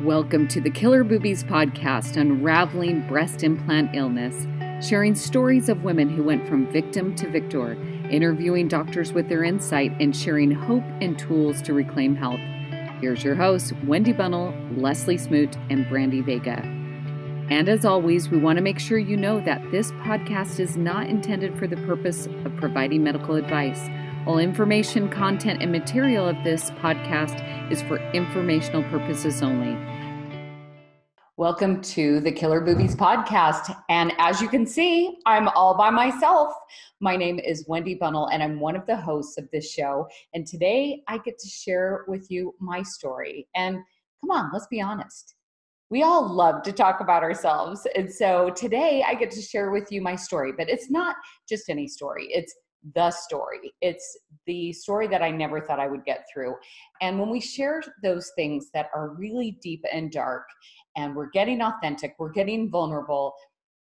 Welcome to the Killer Boobies podcast, Unraveling breast implant illness, sharing stories of women who went from victim to victor, interviewing doctors with their insight, and sharing hope and tools to reclaim health. Here's your hosts, Wendy Bunnell, Leslie Smoot, and Brandy Vega. And as always, we want to make sure you know that this podcast is not intended for the purpose of providing medical advice. All information, content, and material of this podcast is for informational purposes only. Welcome to the Killer Boobies podcast. And as you can see, I'm all by myself. My name is Wendy Bunnell, and I'm one of the hosts of this show. And today I get to share with you my story. And come on, let's be honest. We all love to talk about ourselves. And so today I get to share with you my story, but it's not just any story. It's the story. It's the story that I never thought I would get through. And when we share those things that are really deep and dark, and we're getting authentic, we're getting vulnerable,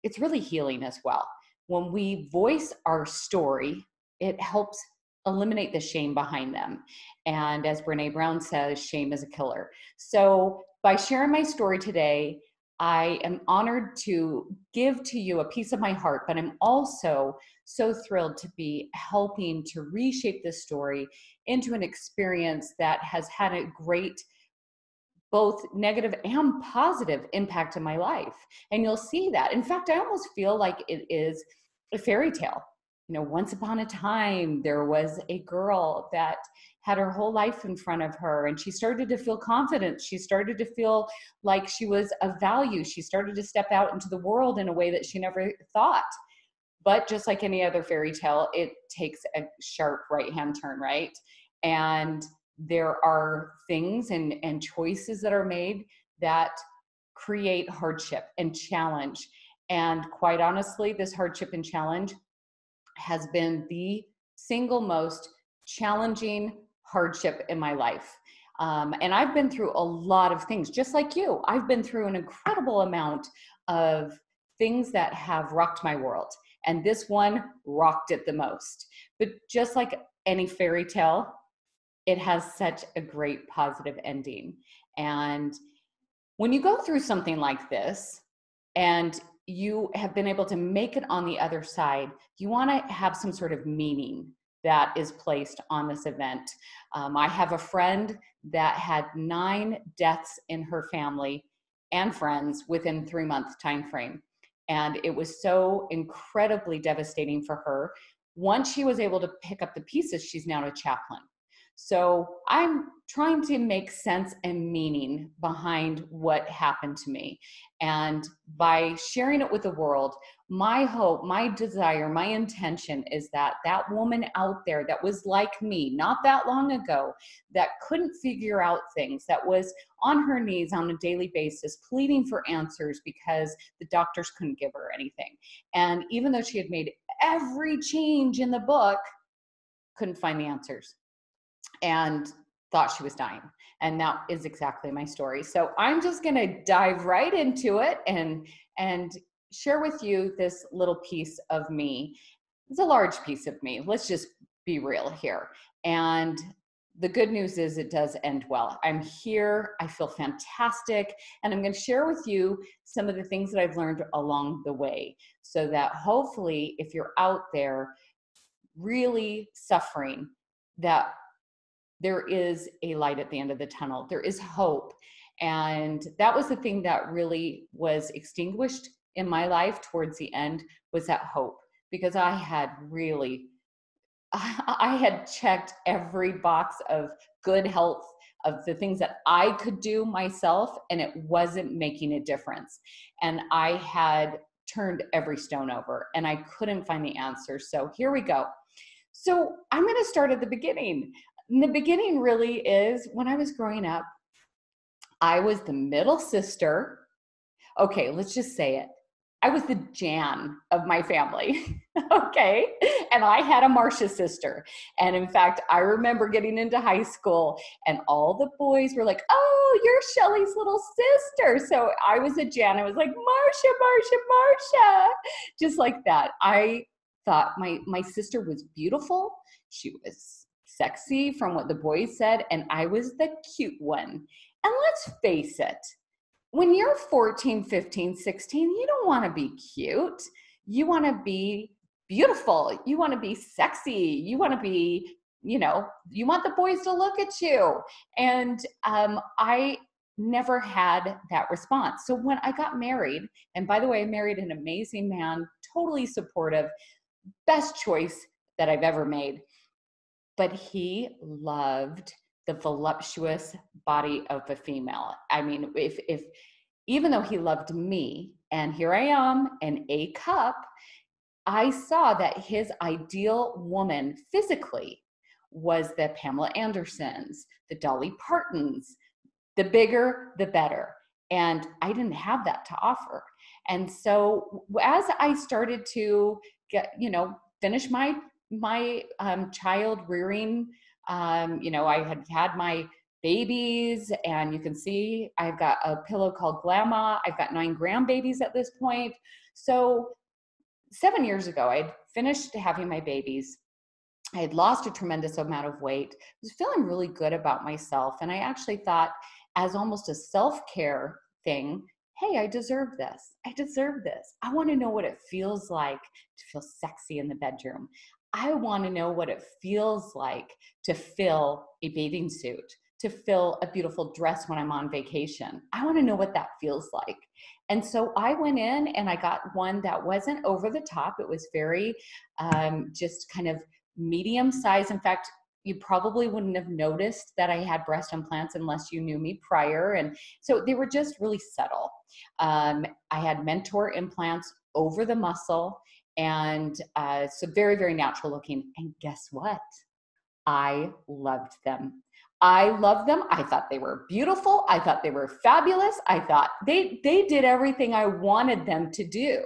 it's really healing as well. When we voice our story, it helps eliminate the shame behind them. And as Brene Brown says, shame is a killer. So by sharing my story today, I am honored to give to you a piece of my heart, but I'm also so thrilled to be helping to reshape this story into an experience that has had a great, both negative and positive impact in my life. And you'll see that. In fact, I almost feel like it is a fairy tale. You know, once upon a time, there was a girl that had her whole life in front of her, and she started to feel confident. She started to feel like she was of value. She started to step out into the world in a way that she never thought. But just like any other fairy tale, it takes a sharp right-hand turn, right? And there are things and choices that are made that create hardship and challenge. And quite honestly, this hardship and challenge has been the single most challenging hardship in my life. And I've been through a lot of things, just like you. I've been through an incredible amount of things that have rocked my world. And this one rocked it the most. But just like any fairy tale, it has such a great positive ending. And when you go through something like this, and you have been able to make it on the other side, you want to have some sort of meaning that is placed on this event. I have a friend that had 9 deaths in her family and friends within 3-month time frame. And it was so incredibly devastating for her. Once she was able to pick up the pieces, she's now a chaplain. So I'm trying to make sense and meaning behind what happened to me. And by sharing it with the world, my hope, my desire, my intention is that that woman out there that was like me not that long ago, that couldn't figure out things, that was on her knees on a daily basis, pleading for answers because the doctors couldn't give her anything. And even though she had made every change in the book, couldn't find the answers and thought she was dying. And that is exactly my story. So I'm just going to dive right into it and share with you this little piece of me. It's a large piece of me. Let's just be real here. And the good news is it does end well. I'm here. I feel fantastic. And I'm going to share with you some of the things that I've learned along the way, so that hopefully if you're out there really suffering, that there is a light at the end of the tunnel. There is hope. And that was the thing that really was extinguished in my life towards the end, was that hope. Because I had checked every box of good health, of the things that I could do myself, and it wasn't making a difference. And I had turned every stone over, and I couldn't find the answer. So here we go. So I'm going to start at the beginning. And the beginning really is when I was growing up, I was the middle sister. Okay, let's just say it. I was the Jan of my family. Okay. And I had a Marcia sister. And in fact, I remember getting into high school and all the boys were like, oh, you're Shelly's little sister. So I was a Jan. I was like, Marcia, just like that. I thought my sister was beautiful. She was sexy from what the boys said, and I was the cute one. And let's face it, when you're 14, 15, 16, you don't want to be cute. You want to be beautiful. You want to be sexy. You want to be, you want the boys to look at you. And I never had that response. So when I got married, and by the way, I married an amazing man, totally supportive, best choice that I've ever made. But he loved the voluptuous body of a female. I mean, if even though he loved me, and here I am, an A cup, I saw that his ideal woman physically was the Pamela Andersons, the Dolly Partons, the bigger, the better. And I didn't have that to offer. And so as I started to get, finish my child rearing, I had my babies, and you can see I've got a pillow called Glamma. I've got 9 grandbabies at this point. So 7 years ago, I'd finished having my babies. I had lost a tremendous amount of weight. I was feeling really good about myself. And I actually thought, as almost a self-care thing, hey, I deserve this. I deserve this. I want to know what it feels like to feel sexy in the bedroom. I want to know what it feels like to fill a bathing suit, to fill a beautiful dress when I'm on vacation. I want to know what that feels like. And so I went in and I got one that wasn't over the top. It was very just kind of medium size. In fact, you probably wouldn't have noticed that I had breast implants unless you knew me prior. And so they were just really subtle. I had Mentor implants over the muscle, and so very, very natural looking. And guess what? I loved them. I loved them. I thought they were beautiful. I thought they were fabulous. I thought they did everything I wanted them to do.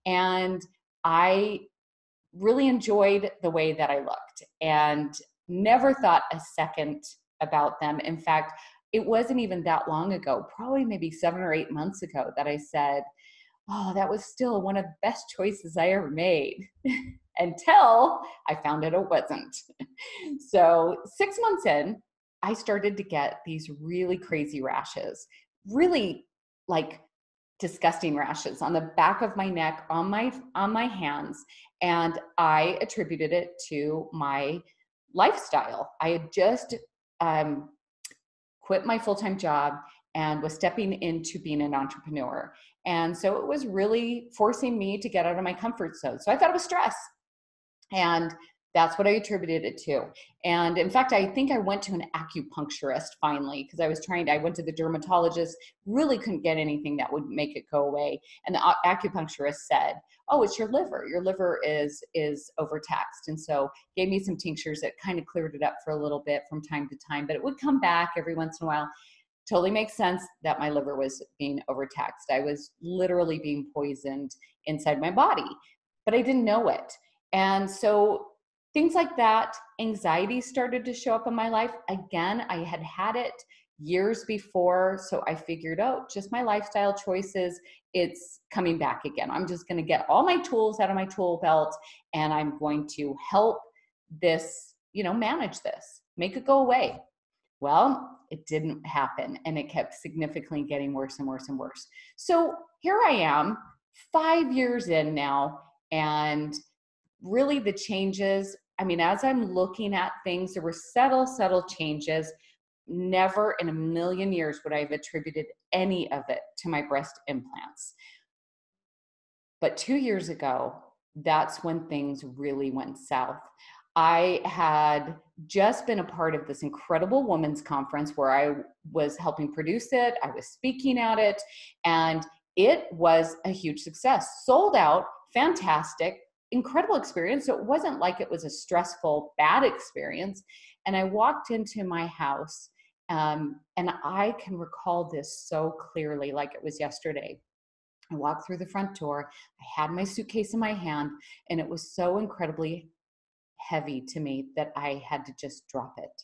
And I really enjoyed the way that I looked and never thought a second about them. In fact, it wasn't even that long ago, probably maybe 7 or 8 months ago, that I said, oh, that was still one of the best choices I ever made until I found out it wasn't. So 6 months in, I started to get these really crazy rashes, really like disgusting rashes on the back of my neck, on my hands. And I attributed it to my lifestyle. I had just quit my full-time job and was stepping into being an entrepreneur. And so it was really forcing me to get out of my comfort zone. So I thought it was stress. And that's what I attributed it to. And in fact, I think I went to an acupuncturist finally, because I went to the dermatologist, really couldn't get anything that would make it go away. And the acupuncturist said, oh, it's your liver. Your liver is overtaxed. And so gave me some tinctures that kind of cleared it up for a little bit from time to time, but it would come back every once in a while. Totally makes sense that my liver was being overtaxed. I was literally being poisoned inside my body, but I didn't know it. And so things like that, anxiety started to show up in my life. Again, I had had it years before, so I figured, oh, just my lifestyle choices, it's coming back again. I'm just going to get all my tools out of my tool belt, and I'm going to help this, manage this, make it go away. Well, it didn't happen, and it kept significantly getting worse and worse and worse. So here I am, 5 years in now, and really the changes, as I'm looking at things, there were subtle changes. Never in a million years would I have attributed any of it to my breast implants. But 2 years ago, that's when things really went south. I had just been a part of this incredible women's conference where I was helping produce it. I was speaking at it, and it was a huge success. Sold out, fantastic, incredible experience. So it wasn't like it was a stressful, bad experience. And I walked into my house, and I can recall this so clearly, like it was yesterday. I walked through the front door. I had my suitcase in my hand, and it was so incredibly heavy to me that I had to just drop it.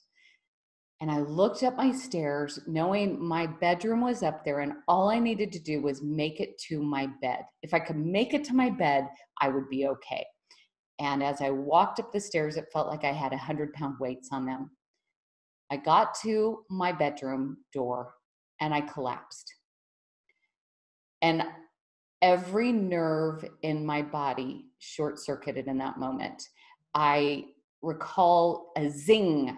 And I looked up my stairs knowing my bedroom was up there, and all I needed to do was make it to my bed. If I could make it to my bed, I would be okay. And as I walked up the stairs, it felt like I had 100-pound weights on them. I got to my bedroom door, and I collapsed. And every nerve in my body short-circuited in that moment. I recall a zing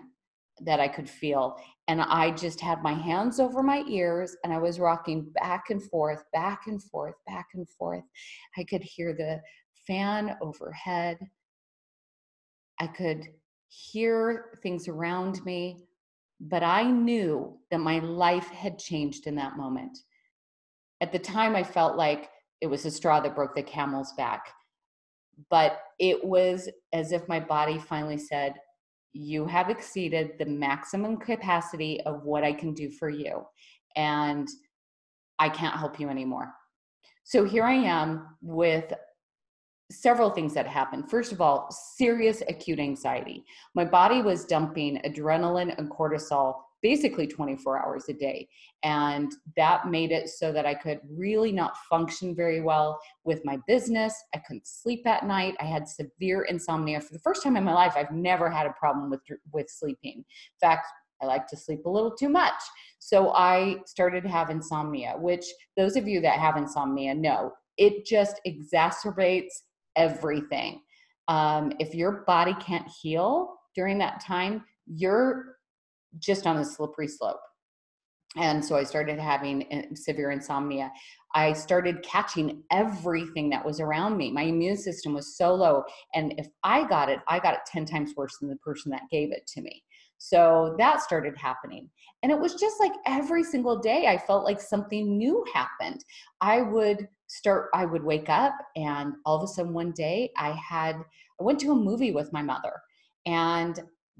that I could feel. And I just had my hands over my ears and I was rocking back and forth, back and forth, back and forth. I could hear the fan overhead. I could hear things around me, but I knew that my life had changed in that moment. At the time, I felt like it was a straw that broke the camel's back, but it was as if my body finally said, you have exceeded the maximum capacity of what I can do for you, and I can't help you anymore. So here I am with several things that happened. First of all, serious acute anxiety. My body was dumping adrenaline and cortisol basically 24 hours a day. And that made it so that I could really not function very well with my business. I couldn't sleep at night. I had severe insomnia. For the first time in my life, I've never had a problem with sleeping. In fact, I like to sleep a little too much. So I started to have insomnia, which those of you that have insomnia know, it just exacerbates everything. If your body can't heal during that time, you're just on a slippery slope. And so I started having severe insomnia. I started catching everything that was around me. My immune system was so low. And if I got it 10 times worse than the person that gave it to me. So that started happening. And it was just like every single day, I felt like something new happened. I would wake up and all of a sudden one day I went to a movie with my mother. And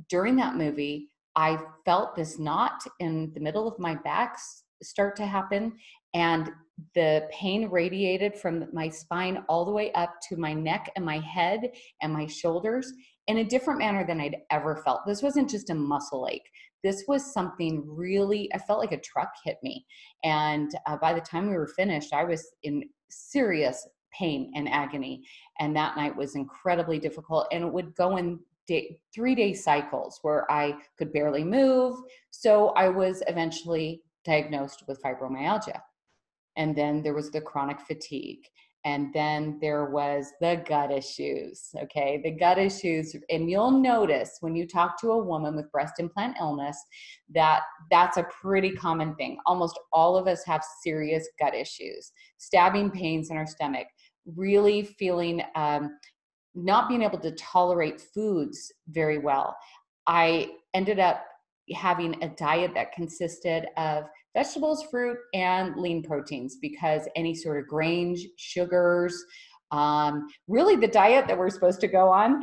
during that movie, I felt this knot in the middle of my back start to happen, and the pain radiated from my spine all the way up to my neck and my head and my shoulders in a different manner than I'd ever felt. This wasn't just a muscle ache. This was something really, I felt like a truck hit me. And by the time we were finished, I was in serious pain and agony. And that night was incredibly difficult, and it would go in 3-day cycles where I could barely move. So I was eventually diagnosed with fibromyalgia. And then there was the chronic fatigue. And then there was the gut issues, okay? The gut issues, and you'll notice when you talk to a woman with breast implant illness, that's a pretty common thing. Almost all of us have serious gut issues, stabbing pains in our stomach, really feeling not being able to tolerate foods very well. I ended up having a diet that consisted of vegetables, fruit, and lean proteins, because any sort of grains, sugars, really the diet that we're supposed to go on,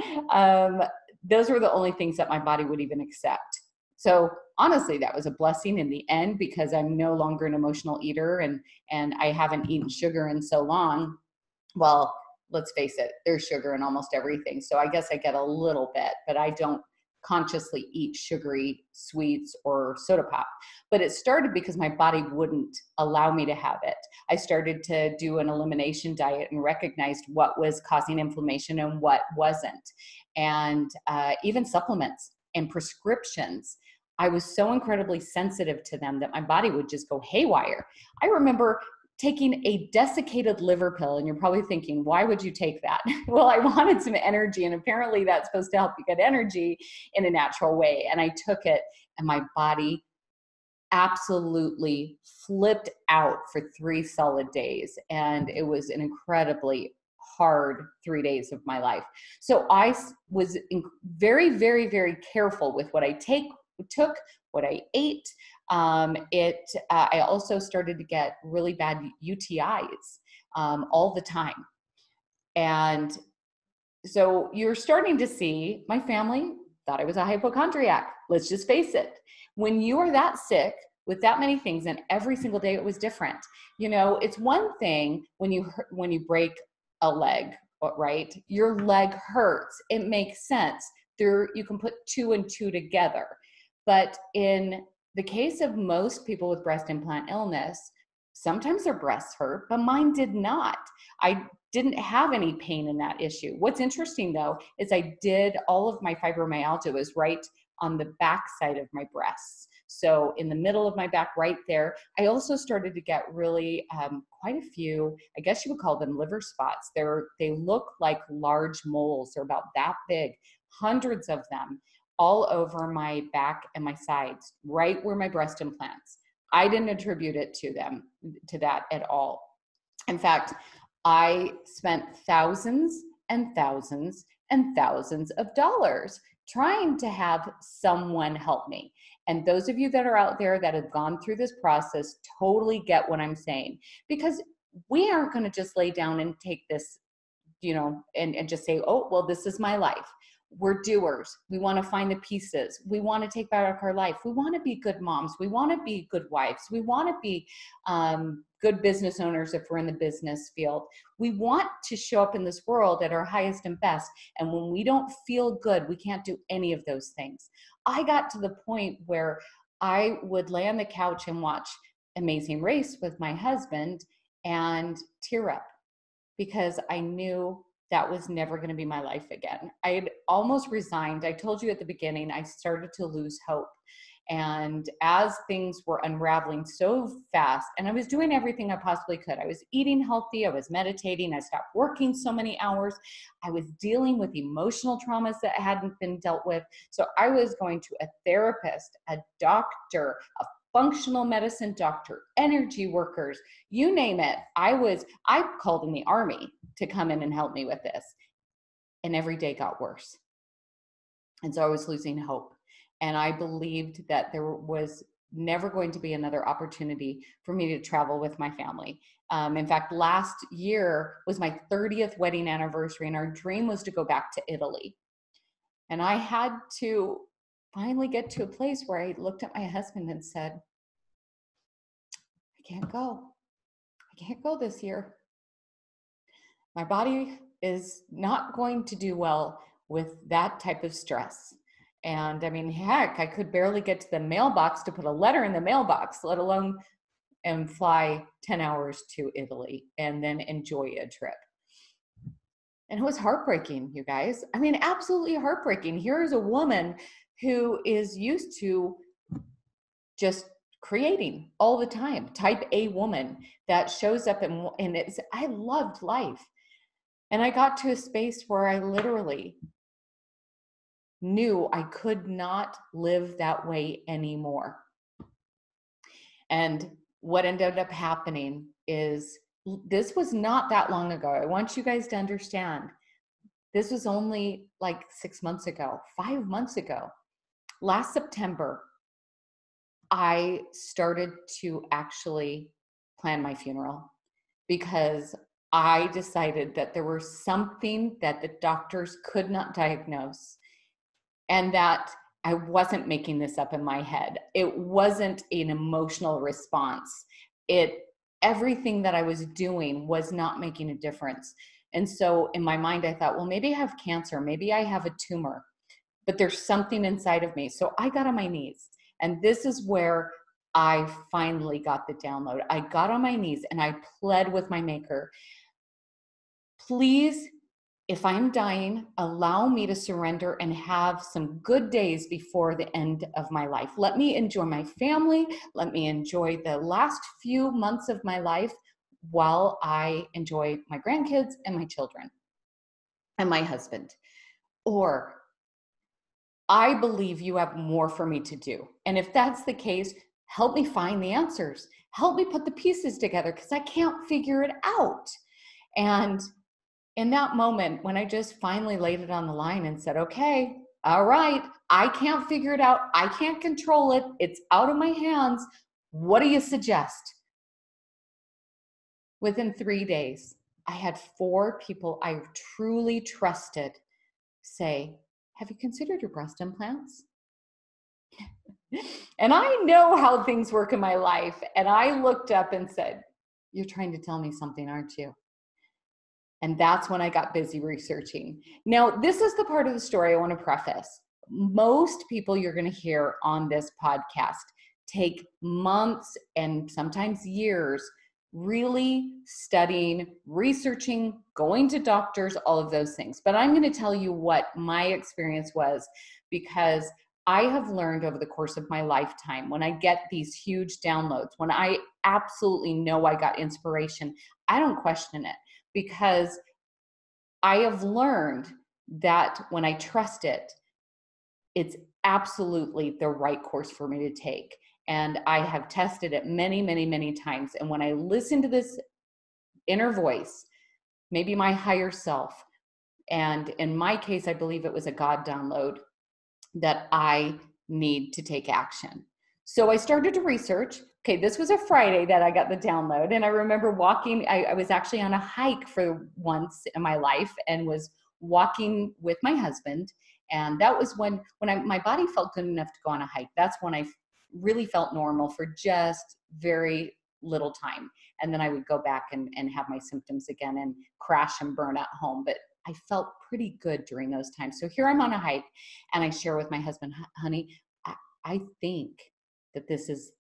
those were the only things that my body would even accept. So honestly, that was a blessing in the end, because I'm no longer an emotional eater, and I haven't eaten sugar in so long. Well, let's face it, there's sugar in almost everything. So I guess I get a little bit, but I don't consciously eat sugary sweets or soda pop. But it started because my body wouldn't allow me to have it. I started to do an elimination diet and recognized what was causing inflammation and what wasn't. And even supplements and prescriptions, I was so incredibly sensitive to them that my body would just go haywire. I remember taking a desiccated liver pill, and you're probably thinking, why would you take that? Well, I wanted some energy, and apparently that's supposed to help you get energy in a natural way. And I took it, and my body absolutely flipped out for 3 solid days. And it was an incredibly hard 3 days of my life. So I was very, very, very careful with what I took, what I ate. I also started to get really bad UTIs all the time. And so you're starting to see, my family thought I was a hypochondriac. Let's just face it. When you are that sick with that many things, and every single day it was different. You know, it's one thing when you break a leg, right? Your leg hurts. It makes sense. You can put 2 and 2 together. But in the case of most people with breast implant illness, sometimes their breasts hurt, but mine did not. I didn't have any pain in that issue. What's interesting though, is all of my fibromyalgia was right on the back side of my breasts. So in the middle of my back right there, I also started to get really quite a few, I guess you would call them liver spots. They look like large moles. They're about that big, hundreds of them all over my back and my sides, right where my breast implants. I didn't attribute it to that at all. In fact, I spent thousands and thousands and thousands of dollars trying to have someone help me. And those of you that are out there that have gone through this process totally get what I'm saying, because we aren't going to just lay down and take this, and just say, oh, well, this is my life. We're doers. We want to find the pieces. We want to take back our life. We want to be good moms. We want to be good wives. We want to be good business owners if we're in the business field. We want to show up in this world at our highest and best. And when we don't feel good, we can't do any of those things. I got to the point where I would lay on the couch and watch Amazing Race with my husband and tear up, because I knew that was never going to be my life again. I had almost resigned. I told you at the beginning, I started to lose hope. And as things were unraveling so fast, and I was doing everything I possibly could. I was eating healthy. I was meditating. I stopped working so many hours. I was dealing with emotional traumas that hadn't been dealt with. So I was going to a therapist, a doctor, a functional medicine doctor, energy workers, you name it. I called in the army to come in and help me with this. And every day got worse. And so I was losing hope. And I believed that there was never going to be another opportunity for me to travel with my family. In fact, last year was my 30th wedding anniversary, and our dream was to go back to Italy. And I had to finally get to a place where I looked at my husband and said, I can't go. I can't go this year. My body is not going to do well with that type of stress. And I mean, heck, I could barely get to the mailbox to put a letter in the mailbox, let alone and fly 10 hours to Italy and then enjoy a trip. And it was heartbreaking, you guys. I mean, absolutely heartbreaking. Here is a woman who is used to just creating all the time, type A woman that shows up and I loved life. And I got to a space where I literally knew I could not live that way anymore. And what ended up happening is, this was not that long ago. I want you guys to understand, this was only like 6 months ago, 5 months ago. Last September, I started to actually plan my funeral, because I decided that there was something that the doctors could not diagnose, and that I wasn't making this up in my head. It wasn't an emotional response. Everything that I was doing was not making a difference. And so in my mind, I thought, well, maybe I have cancer. Maybe I have a tumor, but there's something inside of me. So I got on my knees. And this is where I finally got the download. I got on my knees and I pled with my maker, please, if I'm dying, allow me to surrender and have some good days before the end of my life. Let me enjoy my family. Let me enjoy the last few months of my life while I enjoy my grandkids and my children and my husband. Or I believe you have more for me to do. And if that's the case, help me find the answers. Help me put the pieces together, because I can't figure it out. And in that moment, when I just finally laid it on the line and said, okay, all right, I can't figure it out. I can't control it. It's out of my hands. What do you suggest? Within 3 days, I had 4 people I truly trusted say, have you considered your breast implants? And I know how things work in my life. And I looked up and said, you're trying to tell me something, aren't you? And that's when I got busy researching. Now, this is the part of the story I want to preface. Most people you're going to hear on this podcast take months and sometimes years really studying, researching, going to doctors, all of those things. But I'm going to tell you what my experience was, because I have learned over the course of my lifetime, when I get these huge downloads, when I absolutely know I got inspiration, I don't question it, because I have learned that when I trust it, it's absolutely the right course for me to take. And I have tested it many, many, many times. And when I listen to this inner voice, maybe my higher self, and in my case, I believe it was a God download, that I need to take action. So I started to research. Okay, this was a Friday that I got the download. And I remember walking, I was actually on a hike for once in my life and was walking with my husband. And that was when my body felt good enough to go on a hike. That's when I really felt normal for just very little time. And then I would go back and have my symptoms again and crash and burn at home. But I felt pretty good during those times. So here I'm on a hike and I share with my husband, honey, I think that this is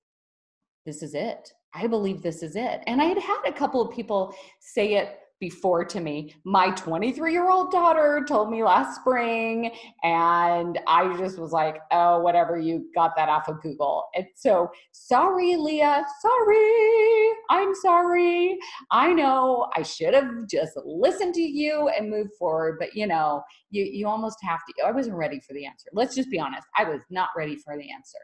it. I believe this is it. And I had a couple of people say it before to me. My 23-year-old daughter told me last spring, and I just was like, oh, whatever, you got that off of Google. And so, sorry, Leah, sorry, I'm sorry. I know I should have just listened to you and moved forward, but you almost have to. I wasn't ready for the answer. Let's just be honest. I was not ready for the answer.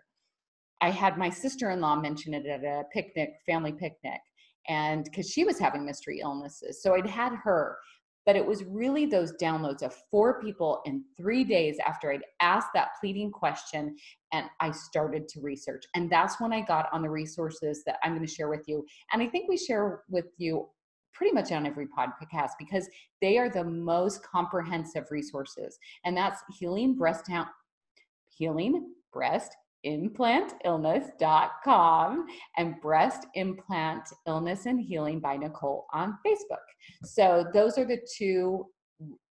I had my sister-in-law mention it at a picnic, family picnic, and because she was having mystery illnesses. So I'd had her, but it was really those downloads of 4 people in 3 days after I'd asked that pleading question, and I started to research. And that's when I got on the resources that I'm going to share with you. And I think we share with you pretty much on every podcast because they are the most comprehensive resources. And that's Healing BreastImplantIllness.com and Breast Implant Illness and Healing by Nicole on Facebook. So those are the 2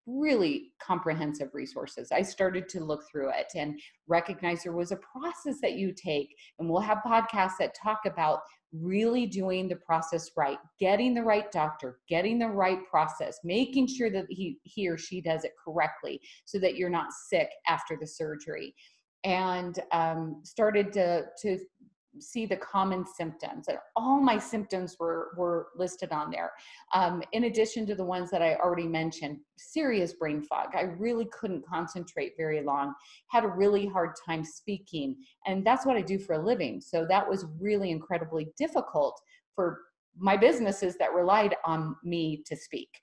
really comprehensive resources. I started to look through it and recognize there was a process that you take, and we'll have podcasts that talk about really doing the process right, getting the right doctor, getting the right process, making sure that he or she does it correctly so that you're not sick after the surgery. And started to see the common symptoms, and all my symptoms were listed on there. In addition to the ones that I already mentioned, serious brain fog. I really couldn't concentrate very long, had a really hard time speaking, and that's what I do for a living. So that was really incredibly difficult for my businesses that relied on me to speak.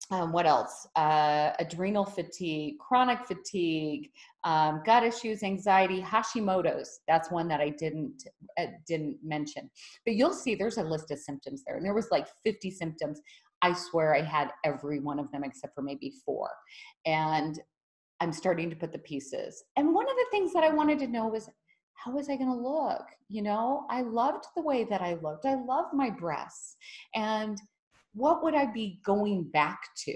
What else? Adrenal fatigue, chronic fatigue, gut issues, anxiety, Hashimoto's. That's one that I didn't mention. But you'll see there's a list of symptoms there. And there was like 50 symptoms. I swear I had every one of them except for maybe 4. And I'm starting to put the pieces. And one of the things that I wanted to know was, how was I going to look? I loved the way that I looked. I loved my breasts. And what would I be going back to?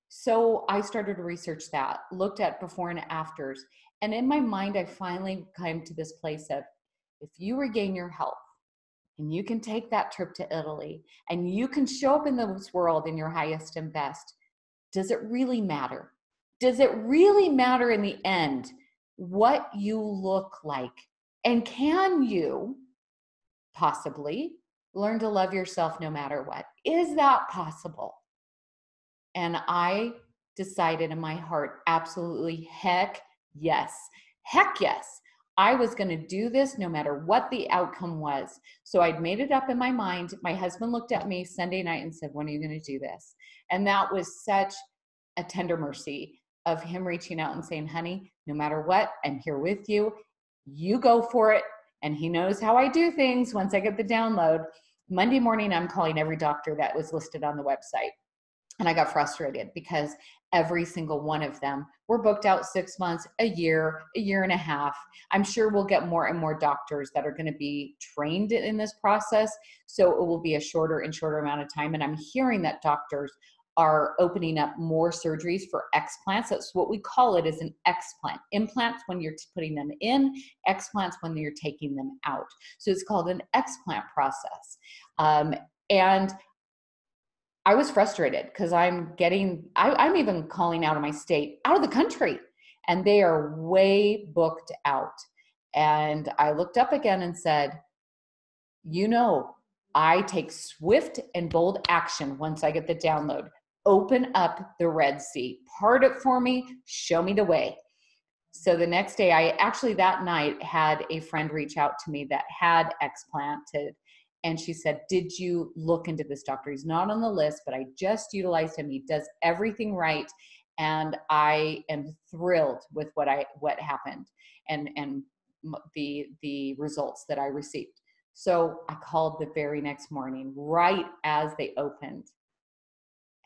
So I started to research that, looked at before and afters. And in my mind, I finally came to this place of, if you regain your health and you can take that trip to Italy and you can show up in this world in your highest and best, does it really matter? Does it really matter in the end what you look like? And can you possibly learn to love yourself no matter what? Is that possible? And I decided in my heart, absolutely, heck yes. Heck yes. I was going to do this no matter what the outcome was. So I'd made it up in my mind. My husband looked at me Sunday night and said, when are you going to do this? And that was such a tender mercy of him reaching out and saying, honey, no matter what, I'm here with you. You go for it. And he knows how I do things once I get the download. Monday morning, I'm calling every doctor that was listed on the website. And I got frustrated because every single one of them were booked out 6 months, a year and a half. I'm sure we'll get more and more doctors that are going to be trained in this process. So it will be a shorter and shorter amount of time. And I'm hearing that doctors are opening up more surgeries for explants. That's what we call it, is an explant. Implants when you're putting them in, explants when you're taking them out. So it's called an explant process. And I was frustrated because I'm even calling out of my state, out of the country. and they are way booked out. And I looked up again and said, I take swift and bold action once I get the download. Open up the Red Sea, part it for me, show me the way. So the next day, that night had a friend reach out to me that had explanted. And she said, did you look into this doctor? He's not on the list, but I just utilized him. He does everything right. And I am thrilled with what happened and the results that I received. So I called the very next morning, right as they opened,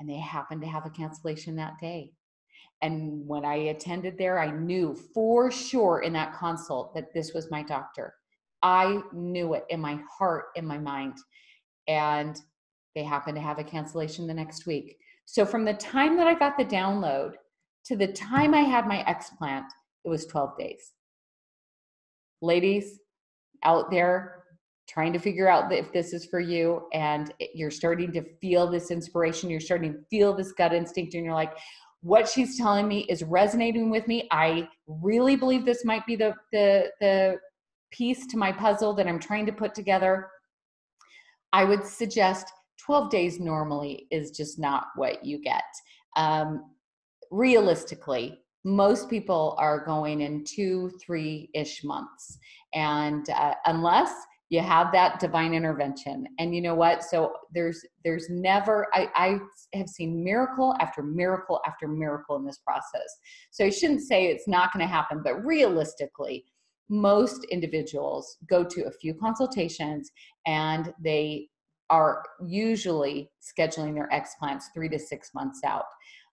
and they happened to have a cancellation that day. And when I attended there, I knew for sure in that consult that this was my doctor. I knew it in my heart, in my mind. And they happened to have a cancellation the next week. So from the time that I got the download to the time I had my explant, it was 12 days. Ladies out there trying to figure out if this is for you, and you're starting to feel this inspiration, you're starting to feel this gut instinct, and you're like, what she's telling me is resonating with me. I really believe this might be the piece to my puzzle that I'm trying to put together. I would suggest 12 days normally is just not what you get. Realistically, most people are going in 2-3-ish months. And unless you have that divine intervention. And you know what? So there's never, I have seen miracle after miracle after miracle in this process. So I shouldn't say it's not going to happen, but realistically, most individuals go to a few consultations and they are usually scheduling their explants 3 to 6 months out.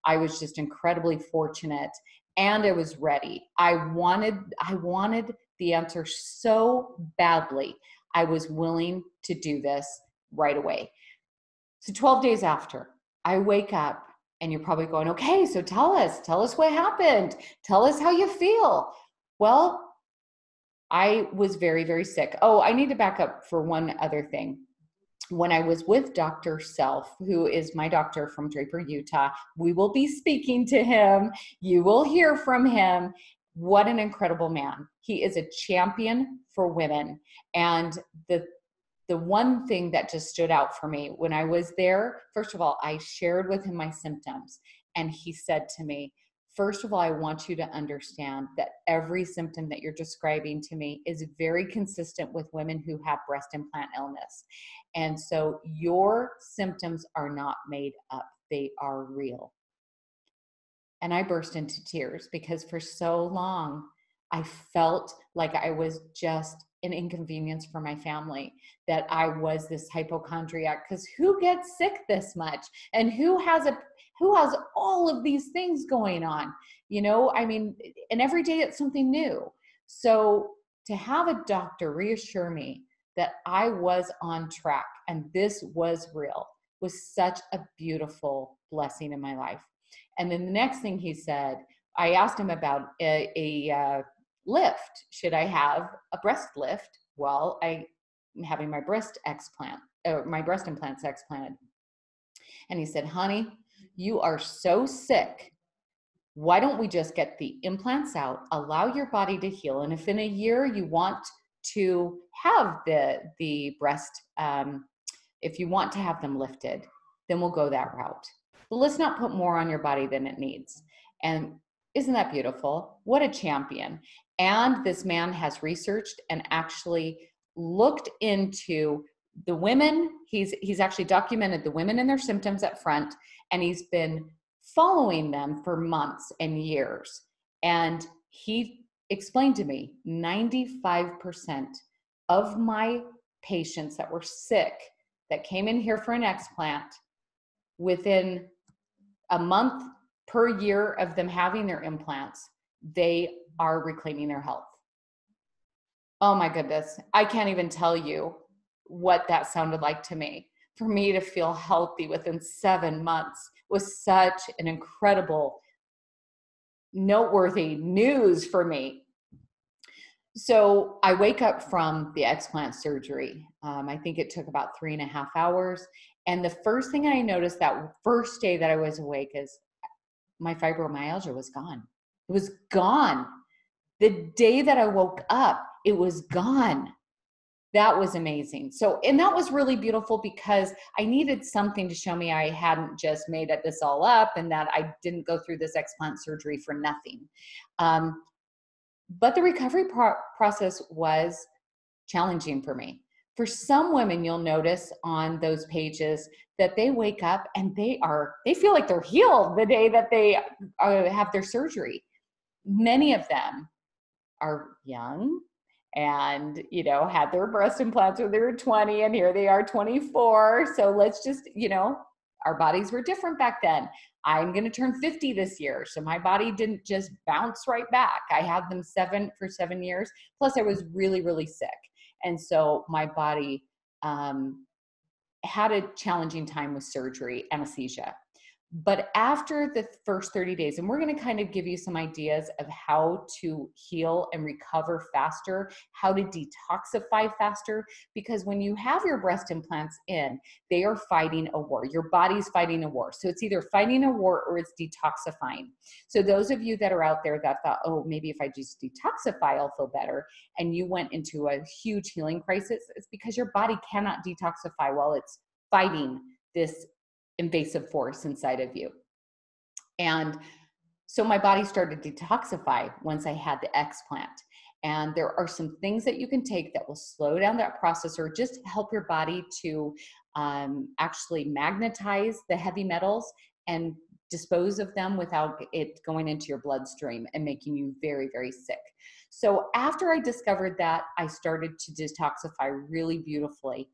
I was just incredibly fortunate, and I was ready. I wanted the answer so badly. I was willing to do this right away. So 12 days after, I wake up, and you're probably going, okay, so tell us what happened. Tell us how you feel. Well, I was very, very sick. Oh, I need to back up for one other thing. When I was with Dr. Self, who is my doctor from Draper, Utah, we will be speaking to him. You will hear from him. What an incredible man. He is a champion for women. And the one thing that just stood out for me when I was there, first of all, I shared with him my symptoms. And he said to me, first of all, I want you to understand that every symptom that you're describing to me is very consistent with women who have breast implant illness. And so your symptoms are not made up. They are real. And I burst into tears because for so long, I felt like I was just an inconvenience for my family, that I was this hypochondriac, because who gets sick this much? And who has all of these things going on? And every day it's something new. So to have a doctor reassure me that I was on track and this was real was such a beautiful blessing in my life. And then the next thing he said, I asked him about a lift. Should I have a breast lift? Well, I'm having my breast implants explanted. And he said, honey, you are so sick. Why don't we just get the implants out, allow your body to heal? And if in a year you want to have the breast, if you want to have them lifted, then we'll go that route. But let's not put more on your body than it needs. And isn't that beautiful? What a champion. And this man has researched and actually looked into the women. He's actually documented the women and their symptoms up front, and he's been following them for months and years. And he explained to me 95% of my patients that were sick that came in here for an explant, within a month per year of them having their implants, they are reclaiming their health. Oh my goodness. I can't even tell you what that sounded like to me. For me to feel healthy within 7 months was such an incredible, noteworthy news for me. So I wake up from the explant surgery. I think it took about 3.5 hours. And the first thing I noticed that first day that I was awake is my fibromyalgia was gone. It was gone. The day that I woke up, it was gone. That was amazing. So, and that was really beautiful because I needed something to show me I hadn't just made this all up and that I didn't go through this explant surgery for nothing. But the recovery process was challenging for me. For some women, you'll notice on those pages that they wake up and they feel like they're healed the day that they have their surgery. Many of them are young and, had their breast implants when they were 20 and here they are 24. So let's just, our bodies were different back then. I'm going to turn 50 this year. So my body didn't just bounce right back. I had them for 7 years. Plus I was really, really sick. And so my body had a challenging time with surgery, anesthesia. But after the first 30 days, and we're going to kind of give you some ideas of how to heal and recover faster, how to detoxify faster, because when you have your breast implants in, they are fighting a war. Your body's fighting a war. So it's either fighting a war or it's detoxifying. So those of you that are out there that thought, oh, maybe if I just detoxify, I'll feel better, and you went into a huge healing crisis, it's because your body cannot detoxify while it's fighting this invasive force inside of you. And so my body started to detoxify once I had the explant. And there are some things that you can take that will slow down that process or just help your body to actually magnetize the heavy metals and dispose of them without it going into your bloodstream and making you very, very sick. So after I discovered that, I started to detoxify really beautifully.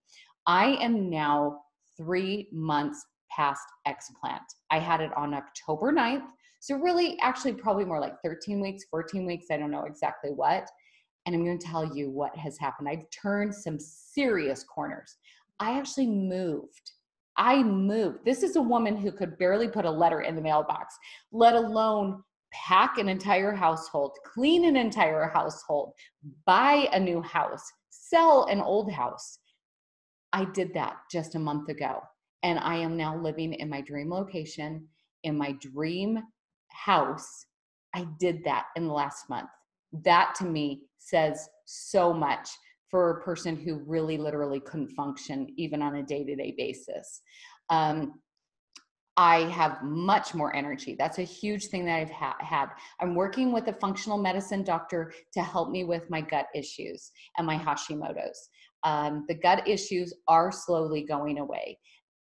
I am now 3 months past explant. I had it on October 9th. So really, actually probably more like 13 weeks, 14 weeks. I don't know exactly what. And I'm going to tell you what has happened. I've turned some serious corners. I actually moved. I moved. This is a woman who could barely put a letter in the mailbox, let alone pack an entire household, clean an entire household, buy a new house, sell an old house. I did that just a month ago. And I am now living in my dream location, in my dream house. I did that in the last month. That to me says so much for a person who really literally couldn't function even on a day-to-day basis. I have much more energy. That's a huge thing that I've had. I'm working with a functional medicine doctor to help me with my gut issues and my Hashimoto's. The gut issues are slowly going away.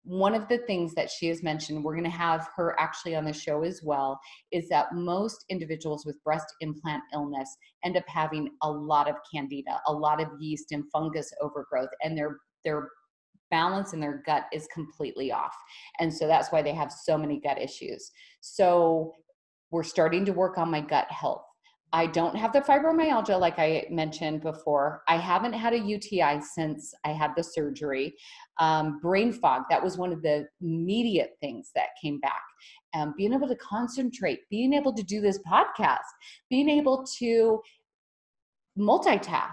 One of the things that she has mentioned, we're going to have her actually on the show as well, is that most individuals with breast implant illness end up having a lot of candida, a lot of yeast and fungus overgrowth, and their balance in their gut is completely off. And so that's why they have so many gut issues. So we're starting to work on my gut health. I don't have the fibromyalgia like I mentioned before. I haven't had a UTI since I had the surgery. Brain fog, that was one of the immediate things that came back. Being able to concentrate, being able to do this podcast, being able to multitask,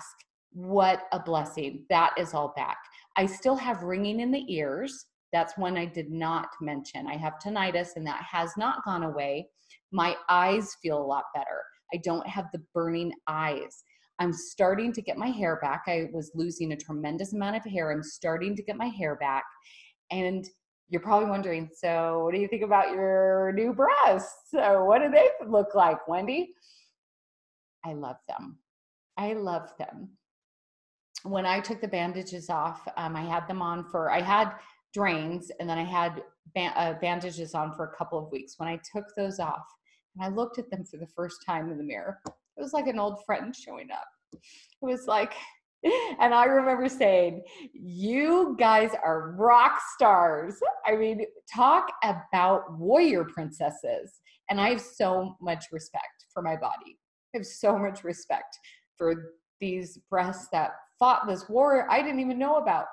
what a blessing. That is all back. I still have ringing in the ears. That's one I did not mention. I have tinnitus and that has not gone away. My eyes feel a lot better. I don't have the burning eyes. I'm starting to get my hair back. I was losing a tremendous amount of hair. I'm starting to get my hair back. And you're probably wondering, so what do you think about your new breasts? So what do they look like, Wendy? I love them. I love them. When I took the bandages off, I had them on I had drains and then I had bandages on for a couple of weeks. When I took those off, and I looked at them for the first time in the mirror, it was like an old friend showing up. It was like, and I remember saying, you guys are rock stars. I mean, talk about warrior princesses. And I have so much respect for my body. I have so much respect for these breasts that fought this war I didn't even know about.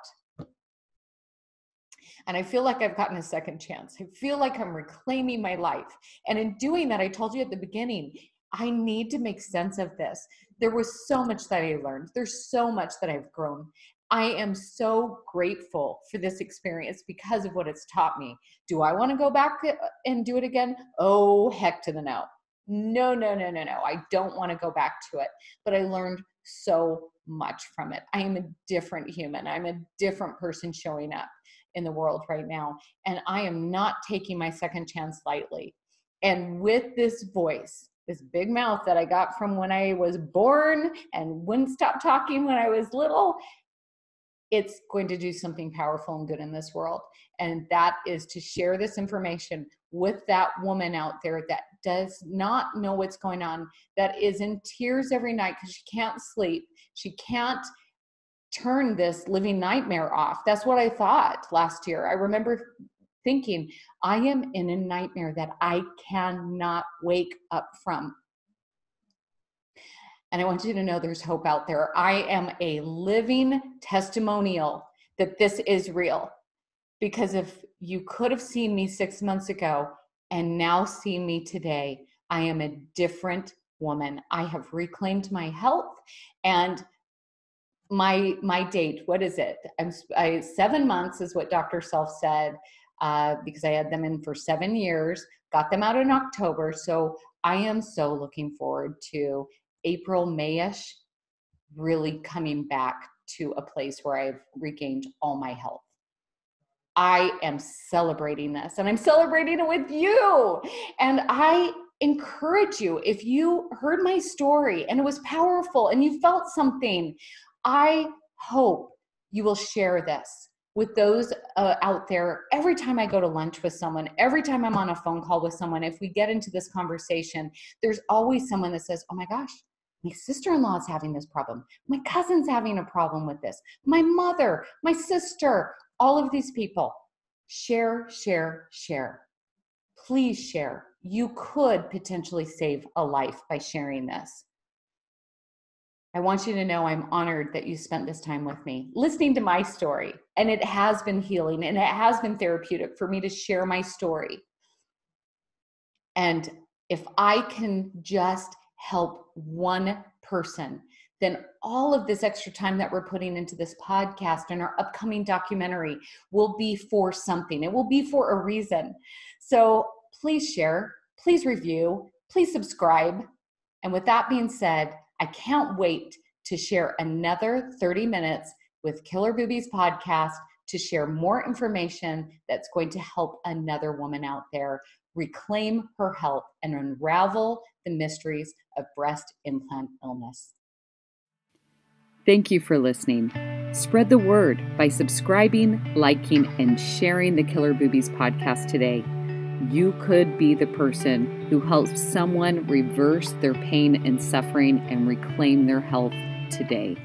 And I feel like I've gotten a second chance. I feel like I'm reclaiming my life. And in doing that, I told you at the beginning, I need to make sense of this. There was so much that I learned. There's so much that I've grown. I am so grateful for this experience because of what it's taught me. Do I want to go back and do it again? Oh, heck to the no. No. I don't want to go back to it. But I learned so much from it. I am a different human. I'm a different person showing up in the world right now. And I am not taking my second chance lightly. And with this voice, this big mouth that I got from when I was born and wouldn't stop talking when I was little, it's going to do something powerful and good in this world. And that is to share this information with that woman out there that does not know what's going on, that is in tears every night because she can't sleep. She can't turn this living nightmare off. That's what I thought last year. I remember thinking, I am in a nightmare that I cannot wake up from. And I want you to know there's hope out there. I am a living testimonial that this is real. Because if you could have seen me 6 months ago and now see me today, I am a different woman. I have reclaimed my health, and my date, what is it? 7 months is what Dr. Self said, because I had them in for 7 years, got them out in October. So I am so looking forward to April, May-ish, really coming back to a place where I've regained all my health. I am celebrating this, and I'm celebrating it with you. And I encourage you, if you heard my story and it was powerful and you felt something, I hope you will share this with those out there. Every time I go to lunch with someone, every time I'm on a phone call with someone, if we get into this conversation, there's always someone that says, oh my gosh, my sister-in-law is having this problem. My cousin's having a problem with this. My mother, my sister, all of these people. Share. Please share. You could potentially save a life by sharing this. I want you to know I'm honored that you spent this time with me, listening to my story. And it has been healing, and it has been therapeutic for me to share my story. And if I can just help one person, then all of this extra time that we're putting into this podcast and our upcoming documentary will be for something. It will be for a reason. So please share, please review, please subscribe. And with that being said, I can't wait to share another 30 minutes with Killer Boobies Podcast to share more information that's going to help another woman out there reclaim her health and unravel the mysteries of breast implant illness. Thank you for listening. Spread the word by subscribing, liking, and sharing the Killer Boobies podcast today. You could be the person who helps someone reverse their pain and suffering and reclaim their health today.